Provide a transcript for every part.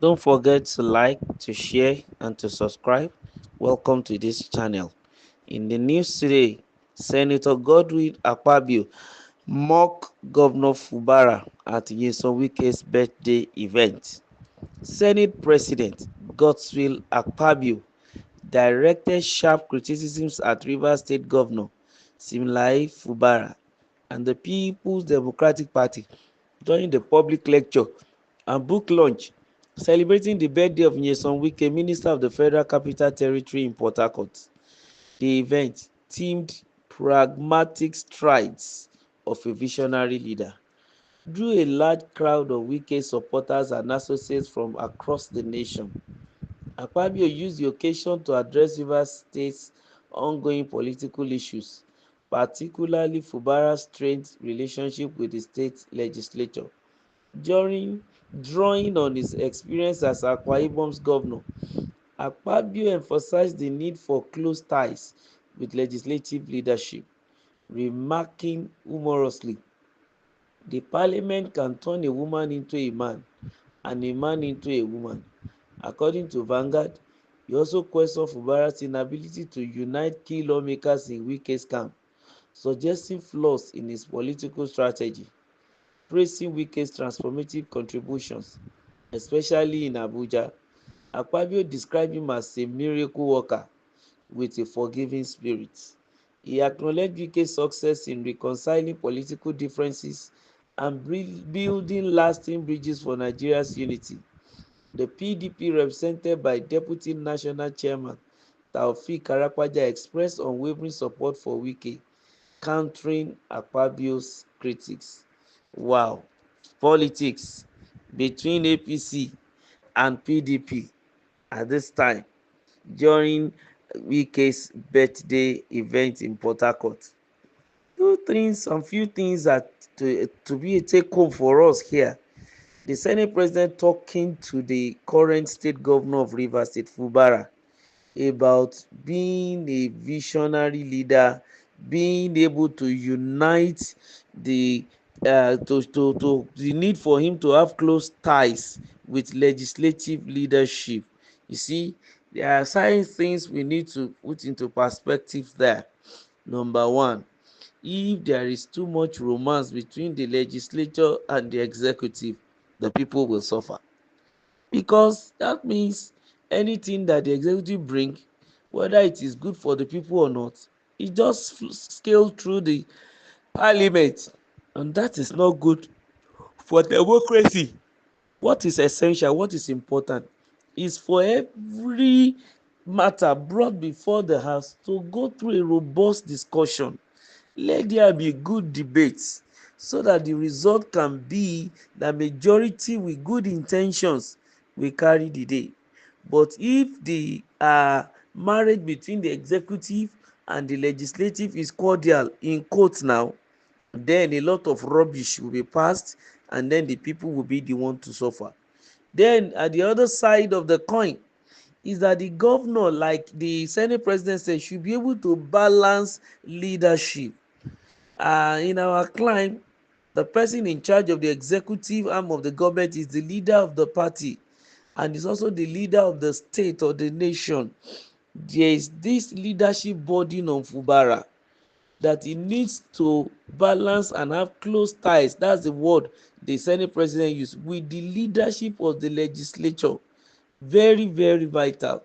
Don't forget to like, to share, and to subscribe. Welcome to this channel. In the news today, Senator Godwin Akpabio mock Governor Fubara at Nyesom Wike's birthday event. Senate President Godwin Akpabio directed sharp criticisms at Rivers State Governor Simlai Fubara and the People's Democratic Party during the public lecture and book launch celebrating the birthday of Nyesom Wike, Minister of the Federal Capital Territory in Port Harcourt. The event themed "Pragmatic Strides of a Visionary Leader" drew a large crowd of Wike supporters and associates from across the nation. Akpabio used the occasion to address Rivers State's ongoing political issues, particularly Fubara's strained relationship with the state legislature. During drawing on his experience as Akwa Ibom's governor, Akpabio emphasized the need for close ties with legislative leadership, remarking humorously, "The parliament can turn a woman into a man and a man into a woman." According to Vanguard, he also questioned Fubara's inability to unite key lawmakers in Wike's camp, suggesting flaws in his political strategy. Praising Wike's transformative contributions, especially in Abuja, Akpabio described him as a miracle worker with a forgiving spirit. He acknowledged Wike's success in reconciling political differences and building lasting bridges for Nigeria's unity. The PDP, represented by Deputy National Chairman Taofeek Arapaja, expressed unwavering support for Wike, countering Akpabio's critics. Wow, politics between APC and PDP at this time during Wike's birthday event in Port Harcourt. Some few things that to be a take home for us here. The Senate President talking to the current state governor of Rivers State, Fubara, about being a visionary leader, being able to unite the to the need for him to have close ties with legislative leadership. You see, there are certain things we need to put into perspective there. Number one, if there is too much romance between the legislature and the executive, the people will suffer, because that means anything that the executive bring, whether it is good for the people or not, it just scale through the parliament, and that is not good for democracy. What is essential, what is important, is for every matter brought before the house to go through a robust discussion. Let there be good debates so that the result can be that majority with good intentions will carry the day. But if the marriage between the executive and the legislative is cordial, in quotes now, then a lot of rubbish will be passed, and then the people will be the one to suffer. Then at the other side of the coin is that the governor, like the Senate President said, should be able to balance leadership. In our climb, the person in charge of the executive arm of the government is the leader of the party and is also the leader of the state or the nation. There is this leadership burden on Fubara that he needs to balance and have close ties, that's the word the Senate President used, with the leadership of the legislature. Very, very vital,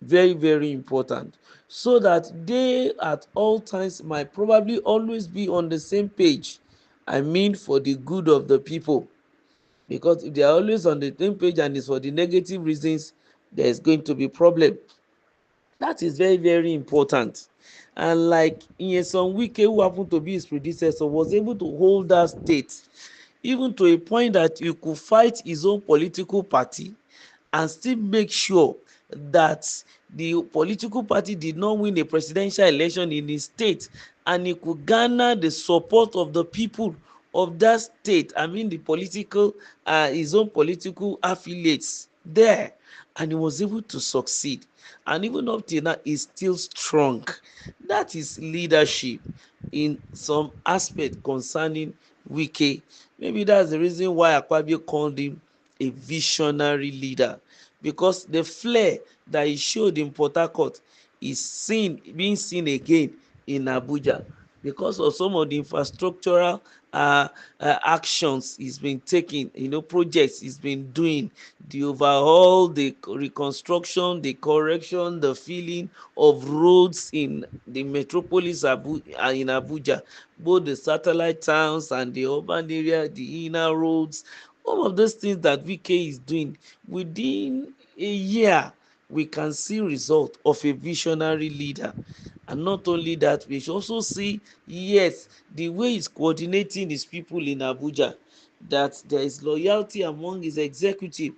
very, very important, so that they at all times might probably always be on the same page. I mean, for the good of the people, because if they are always on the same page and it's for the negative reasons, there is going to be problem. That is very, very important. And like Nyesom Wike, who happened to be his predecessor, was able to hold that state even to a point that he could fight his own political party and still make sure that the political party did not win a presidential election in his state, and he could garner the support of the people of that state. I mean the political his own political affiliates there, and he was able to succeed, and even up till now is still strong. That is leadership in some aspect concerning Wike. Maybe that's the reason why Akpabio called him a visionary leader, because the flair that he showed in Port Harcourt is being seen again in Abuja, because of some of the infrastructural actions he's been taking, projects he's been doing, the overhaul, the reconstruction, the correction, the filling of roads in the metropolis in Abuja, both the satellite towns and the urban area, the inner roads, all of those things that Wike is doing. Within a year, we can see result of a visionary leader. And not only that, we should also see, yes, the way he's coordinating his people in Abuja, that there is loyalty among his executive.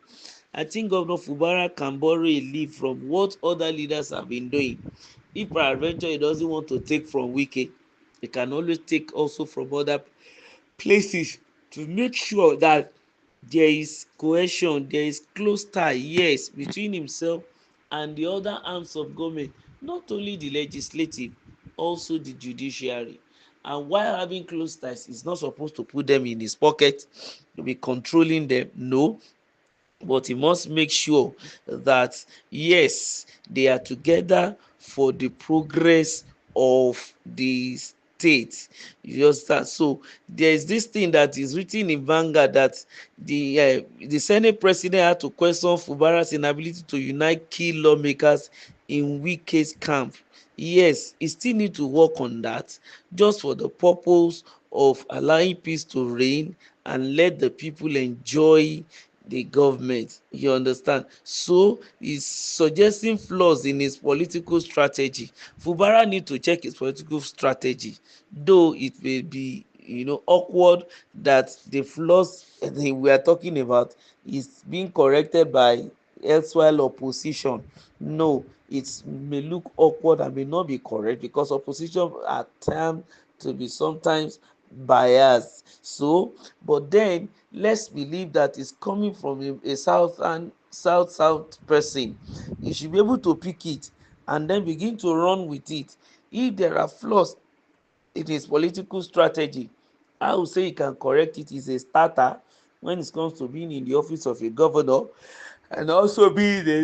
I think Governor Fubara can borrow a leaf from what other leaders have been doing. If peradventure he doesn't want to take from Wike, he can always take also from other places, to make sure that there is cohesion, there is close tie, yes, between himself and the other arms of government, not only the legislative, also the judiciary. And while having close ties, he's not supposed to put them in his pocket to be controlling them, no, but he must make sure that yes, they are together for the progress of the state. You understand? So there is this thing that is written in Vanguard, that the Senate president had to question Fubara's inability to unite key lawmakers in Wike's camp. Yes, he still need to work on that, just for the purpose of allowing peace to reign and let the people enjoy the government. You understand? So he's suggesting flaws in his political strategy. Fubara need to check his political strategy, though it may be awkward that the flaws we are talking about is being corrected by elsewhere opposition. No, it may look awkward and may not be correct, because opposition are termed to be sometimes biased. So, but then let's believe that it's coming from a south person. You should be able to pick it and then begin to run with it. If there are flaws in his political strategy, I would say he can correct it. Is a starter when it comes to being in the office of a governor, and also being the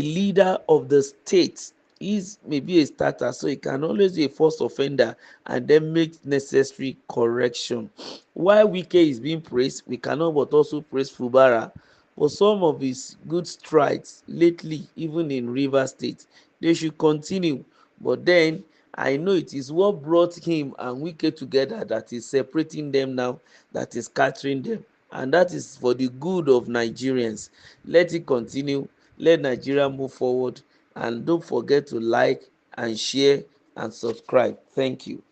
leader of the state. Is maybe a starter, so he can always be a first offender and then make necessary correction. While Wike is being praised, we cannot but also praise Fubara for some of his good strides lately, even in Rivers State. They should continue, but then I know it is what brought him and Wike together that is separating them now, that is scattering them, and that is for the good of Nigerians. Let it continue. Let Nigeria move forward, and don't forget to like and share and subscribe. Thank you.